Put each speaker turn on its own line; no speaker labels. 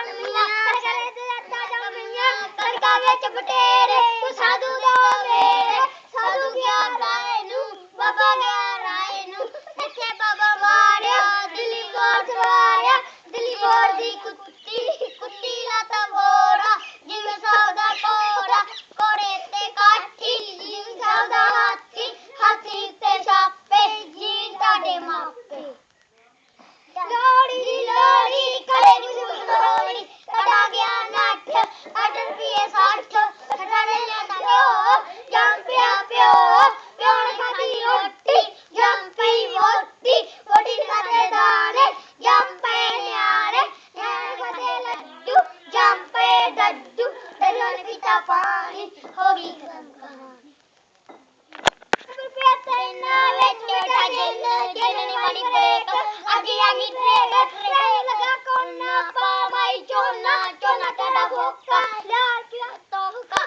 ਜੰਮੀਆਂ ਕਰੇ ਤੇ ਅੱਡਾ ਜੰਮੀਆਂ ਕਣਕਾਂ ਵਿੱਚ ਬਟੇਰੇ ਤੂੰ ਸਾਧੂ ਦਾ ਵੇੜੇ ਸਾਧੂ ਗਿਆ ਰਾਏ ਨੂੰ ਬਾਬਾ ਗਿਆ ਰਾਏ ਨੂੰ ਇੱਥੇ ਬਾਬਾ ਮਾਰਿਆ ਦਿੱਲੀ ਕੋਰ ਚਵਾਇਆ ਦਿੱਲੀ ਕੋਰ ਦੀ ਕੁੱਤੀ ਲਾਤਾ ਬੋਰਾ ਜਿਵੇਂ ਸੌਦਾ ਕੋਰਾ ਕੋਰੇ ਤੇ ਕਾਠੀ ਜਿਵੇਂ ਸੌਦਾ ਹਾਥੀ ਤੇ ਛਾਪੇ ਜੀ ਤੁਹਾਡੇ ਮਾਪੇ ਲੋੜੀ ਕਰੇ ਨੂੰ ਲੋੜੀ ਕੜਾ ਗਿਆ ਨੱਠ ਅਟਨ ਪੀਏ 60 ਖਟਾਣੇ ਲਿਆਂਦਾ ਪਿਓ ਪਿਓ ਨੇ ਖਾਧੀ ਰੋਟੀ ਜੰਮ ਪਈ ਮੋਟੀ ਖਾਦੇ ਦਾਣੇ ਜੰਮ ਪਏ ਨਿਆਣੇ ਖਾਦੇ ਲੱਡੂ ਜੰਮ ਪਏ ਡੱਡੂ ਦਰਿਆ ਨੇ ਪੀਤਾ ਪਾਣੀ ਹੋ ਗਈ ਕਹਾਣੀ ਜਨਨੀ ਵਾਲੀ ਬ੍ਰੇਕ ਅੱਗੇ ਆ ਗਈ ਟ੍ਰੇਨ ਲਗਾ ਕੋਨਾ ਪਾ ਮਾਈ ਝੋਨਾ ਤੇਰਾ ਭੋਕਾ ਲਾਲ ਕਿਆ ਤੋਕਾ